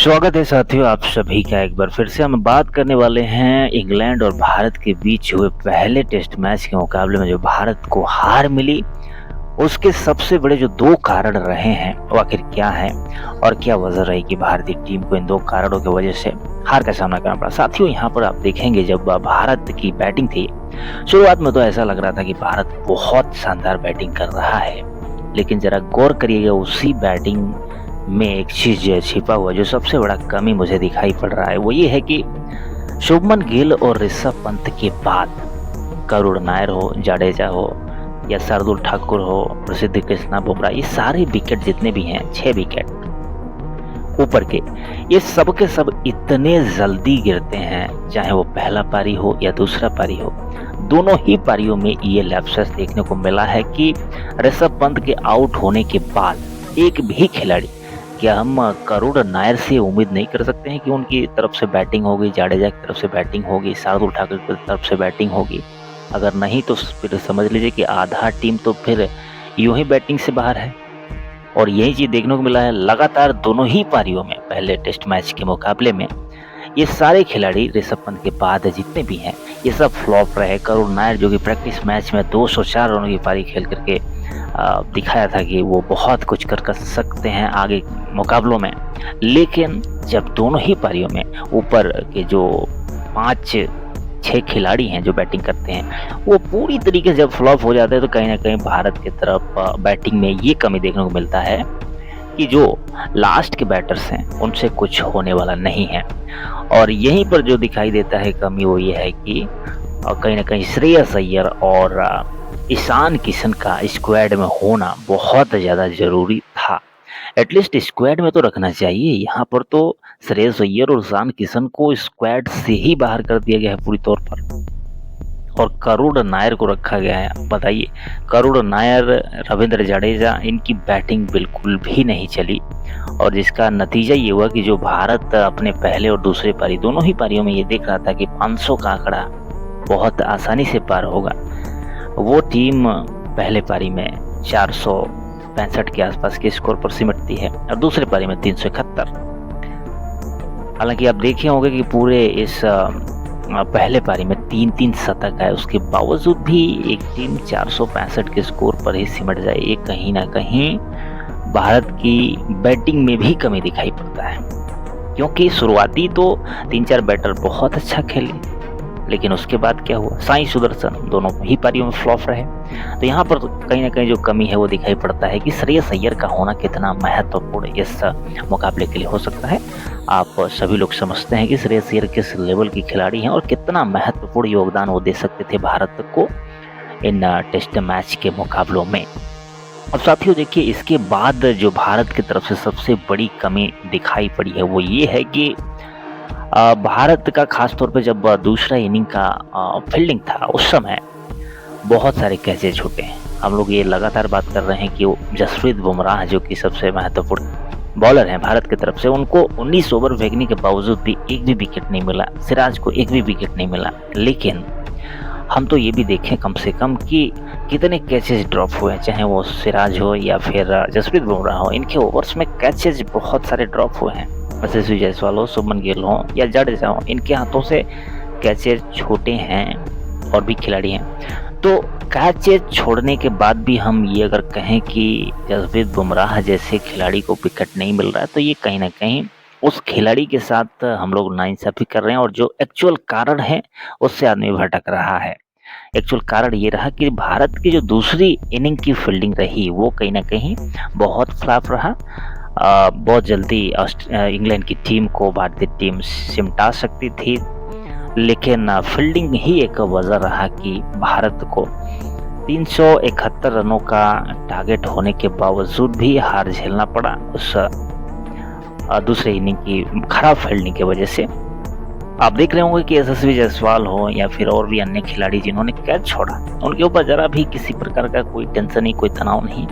स्वागत है साथियों, आप सभी का एक बार फिर से हम बात करने वाले हैं इंग्लैंड और भारत के बीच हुए पहले टेस्ट मैच के मुकाबले में जो भारत को हार मिली, उसके सबसे बड़े जो 2 कारण रहे हैं वो आखिर क्या है और क्या वजह रही कि भारतीय टीम को इन 2 कारणों की वजह से हार का सामना करना पड़ा। साथियों, यहाँ पर आप देखेंगे जब भारत की बैटिंग थी, शुरुआत में तो ऐसा लग रहा था कि भारत बहुत शानदार बैटिंग कर रहा है, लेकिन जरा गौर करिएगा उसी बैटिंग में एक चीज छिपा हुआ जो सबसे बड़ा कमी मुझे दिखाई पड़ रहा है, वो ये है कि शुभमन गिल और ऋषभ पंत के बाद करुण नायर हो, जाडेजा हो या शार्दुल ठाकुर हो, प्रसिद्ध कृष्णा, बुमराह, ये सारे विकेट जितने भी हैं 6 विकेट ऊपर के, ये सब के सब इतने जल्दी गिरते हैं, चाहे वो पहला पारी हो या दूसरा पारी हो। दोनों ही पारियों में ये लैप्सेस देखने को मिला है कि ऋषभ पंत के आउट होने के बाद एक भी खिलाड़ी, क्या हम करुण नायर से उम्मीद नहीं कर सकते हैं कि उनकी तरफ से बैटिंग होगी, जाडेजा की तरफ से बैटिंग होगी, शार्दुल ठाकुर की तरफ से बैटिंग होगी? अगर नहीं तो फिर समझ लीजिए कि आधा टीम तो फिर यूं ही बैटिंग से बाहर है। और यही चीज देखने को मिला है लगातार दोनों ही पारियों में। पहले टेस्ट मैच के मुकाबले में ये सारे खिलाड़ी ऋषभ पंत के बाद जितने भी हैं ये सब फ्लॉप रहे। करुण नायर जो कि प्रैक्टिस मैच में 204 रनों की पारी खेल करके दिखाया था कि वो बहुत कुछ कर सकते हैं आगे मुकाबलों में, लेकिन जब दोनों ही पारियों में ऊपर के जो 5-6 खिलाड़ी हैं जो बैटिंग करते हैं वो पूरी तरीके से जब फ्लॉप हो जाते हैं, तो कहीं ना कहीं भारत की तरफ बैटिंग में ये कमी देखने को मिलता है कि जो लास्ट के बैटर्स हैं उनसे कुछ होने वाला नहीं है। और यहीं पर जो दिखाई देता है कमी वो ये है कि कहीं ना कहीं श्रेयस अय्यर और ईशान किशन का स्क्वाड में होना बहुत ज़्यादा ज़रूरी था। एटलीस्ट स्क्वाड में तो रखना चाहिए। यहाँ पर तो श्रेयस अय्यर और ईशान किशन को स्क्वाड से ही बाहर कर दिया गया है पूरी तौर पर, और करुण नायर को रखा गया है। बताइए, करुण नायर, रविंद्र जडेजा, इनकी बैटिंग बिल्कुल भी नहीं चली, और जिसका नतीजा ये हुआ कि जो भारत अपने पहले और दूसरे पारी दोनों ही पारियों में ये देख रहा था कि 500 का आंकड़ा बहुत आसानी से पार होगा, वो टीम पहले पारी में 465 के आसपास के स्कोर पर सिमटती है और दूसरे पारी में 371। हालांकि आप देखे होंगे कि पूरे इस पहले पारी में 3-3 शतक है, उसके बावजूद भी एक टीम 465 के स्कोर पर ही सिमट जाए, ये कहीं ना कहीं भारत की बैटिंग में भी कमी दिखाई पड़ता है। क्योंकि शुरुआती तो 3-4 बैटर बहुत अच्छा खेले, लेकिन उसके बाद क्या हुआ, साई सुदर्शन दोनों ही पारियों में फ्लॉप रहे। तो यहाँ पर कहीं ना कहीं जो कमी है वो दिखाई पड़ता है कि श्रेयस अय्यर का होना कितना महत्वपूर्ण इस मुकाबले के लिए हो सकता है। आप सभी लोग समझते हैं कि श्रेयस अय्यर किस लेवल की खिलाड़ी हैं और कितना महत्वपूर्ण योगदान वो दे सकते थे भारत को इन टेस्ट मैच के मुकाबलों में। अब साथियों देखिए, इसके बाद जो भारत की तरफ से सबसे बड़ी कमी दिखाई पड़ी है वो ये है कि भारत का खासतौर पे जब दूसरा इनिंग का फील्डिंग था उस समय बहुत सारे कैचे छूटे हैं। हम लोग ये लगातार बात कर रहे हैं कि जसप्रीत बुमराह जो कि सबसे महत्वपूर्ण बॉलर हैं भारत की तरफ से, उनको 19 ओवर फेंकने के बावजूद भी एक भी विकेट नहीं मिला, सिराज को एक भी विकेट नहीं मिला। लेकिन हम तो ये भी देखें कम से कम कि कितने कैचेज ड्रॉप हुए, चाहे वो सिराज हो या फिर जसप्रीत बुमराह हो, इनके ओवर्स में कैचेज बहुत सारे ड्रॉप हुए हैं। यशस्वी जायसवाल हो, शुभमन गिल हो या जाडेजा हो, इनके हाथों से कैचेज छोटे हैं और भी खिलाड़ी हैं। तो कैचेज छोड़ने के बाद भी हम ये अगर कहें कि जसप्रीत बुमराह जैसे खिलाड़ी को विकेट नहीं मिल रहा है, तो ये कहीं ना कहीं उस खिलाड़ी के साथ हम लोग नाइंसाफी कर रहे हैं, और जो एक्चुअल कारण है उससे आदमी भटक रहा है। एक्चुअल कारण ये रहा कि भारत की जो दूसरी इनिंग की फील्डिंग रही वो कहीं ना कहीं बहुत फ्लॉप रहा। बहुत जल्दी इंग्लैंड की टीम को भारतीय टीम सिमटा सकती थी, लेकिन फील्डिंग ही एक वजह रहा कि भारत को 371 रनों का टारगेट होने के बावजूद भी हार झेलना पड़ा उस दूसरे इनिंग की खराब फील्डिंग की वजह से। आप देख रहे होंगे कि यशस्वी जायसवाल हो या फिर और भी अन्य खिलाड़ी जिन्होंने कैच छोड़ा, उनके ऊपर जरा भी किसी प्रकार का कोई टेंशन नहीं, कोई तनाव नहीं।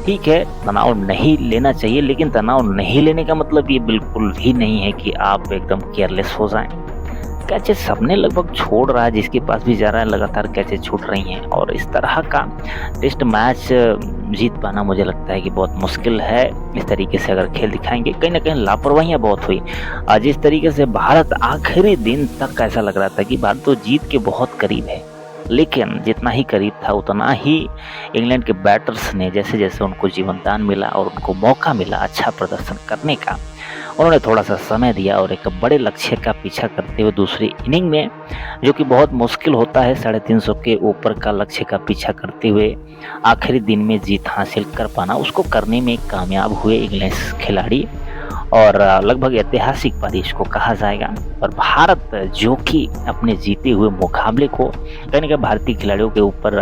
ठीक है, तनाव नहीं लेना चाहिए, लेकिन तनाव नहीं लेने का मतलब ये बिल्कुल भी नहीं है कि आप एकदम केयरलेस हो जाएं। कैचेज़ सबने लगभग छोड़ रहा है, जिसके पास भी जा रहा है लगातार कैचेज़ छूट रही हैं और इस तरह का टेस्ट मैच जीत पाना मुझे लगता है कि बहुत मुश्किल है। इस तरीके से अगर खेल दिखाएँगे, कहीं न कहीं लापरवाहियाँ बहुत हुई। जिस तरीके से भारत आखिरी दिन तक ऐसा लग रहा था कि भारत तो जीत के बहुत करीब है, लेकिन जितना ही करीब था उतना ही इंग्लैंड के बैटर्स ने जैसे-जैसे उनको जीवनदान मिला और उनको मौका मिला अच्छा प्रदर्शन करने का, उन्होंने थोड़ा-सा समय दिया और एक बड़े लक्ष्य का पीछा करते हुए दूसरी इनिंग में, जो कि बहुत मुश्किल होता है 350 के ऊपर का लक्ष्य का पीछा करते हुए आखिरी दिन में जीत हासिल कर पाना, उसको करने में कामयाब हुए इंग्लैंड खिलाड़ी और लगभग ऐतिहासिक पारी इसको कहा जाएगा। और भारत जो कि अपने जीते हुए मुकाबले को कहीं न कहीं भारतीय खिलाड़ियों के ऊपर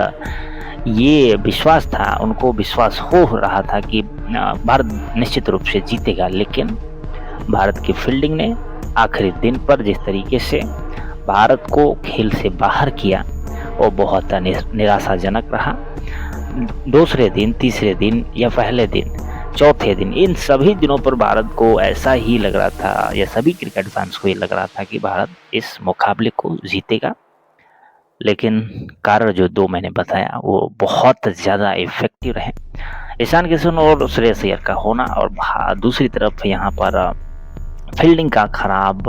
ये विश्वास था, उनको विश्वास हो रहा था कि भारत निश्चित रूप से जीतेगा, लेकिन भारत की फील्डिंग ने आखिरी दिन पर जिस तरीके से भारत को खेल से बाहर किया वो बहुत निराशाजनक रहा। दूसरे दिन, तीसरे दिन या पहले दिन, चौथे दिन, इन सभी दिनों पर भारत को ऐसा ही लग रहा था या सभी क्रिकेट फैंस को ये लग रहा था कि भारत इस मुकाबले को जीतेगा। लेकिन कारण जो 2 मैंने बताया वो बहुत ज़्यादा इफ़ेक्टिव रहे। ईशान किशन और श्रेयस अय्यर का होना और दूसरी तरफ यहाँ पर फील्डिंग का खराब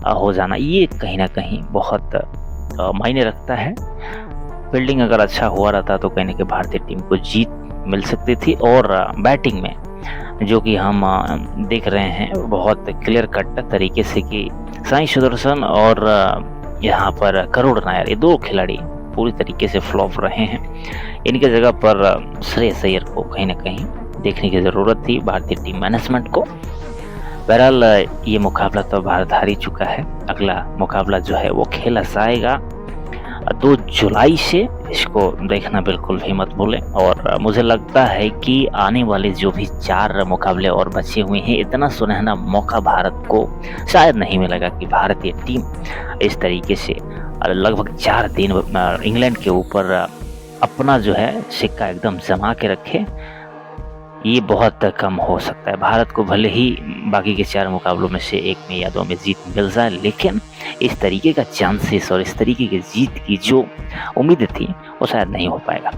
हो जाना, ये कहीं न कहीं बहुत मायने रखता है। फील्डिंग अगर अच्छा हुआ रहता तो कहीं न कहीं भारतीय टीम को जीत मिल सकती थी और बैटिंग में जो कि हम देख रहे हैं बहुत क्लियर कट तरीके से कि साई सुदर्शन और यहाँ पर करुण नायर, ये 2 खिलाड़ी पूरी तरीके से फ्लॉप रहे हैं। इनके जगह पर श्रेयस अय्यर को कहीं न कहीं देखने की ज़रूरत थी भारतीय टीम मैनेजमेंट को। बहरहाल ये मुकाबला तो भारत हार ही चुका है। अगला मुकाबला जो है वो खेला जाएगा 2 जुलाई से, इसको देखना बिल्कुल भी मत भूलें। और मुझे लगता है कि आने वाले जो भी 4 मुकाबले और बचे हुए हैं, इतना सुनहरा मौका भारत को शायद नहीं मिलेगा कि भारतीय टीम इस तरीके से लगभग 4 दिन इंग्लैंड के ऊपर अपना जो है सिक्का एकदम जमा के रखे। ये बहुत कम हो सकता है। भारत को भले ही बाकी के 4 मुकाबलों में से 1 में या 2 में जीत मिल जाए, लेकिन इस तरीके का चांसेस और इस तरीके की जीत की जो उम्मीद थी वो शायद नहीं हो पाएगा।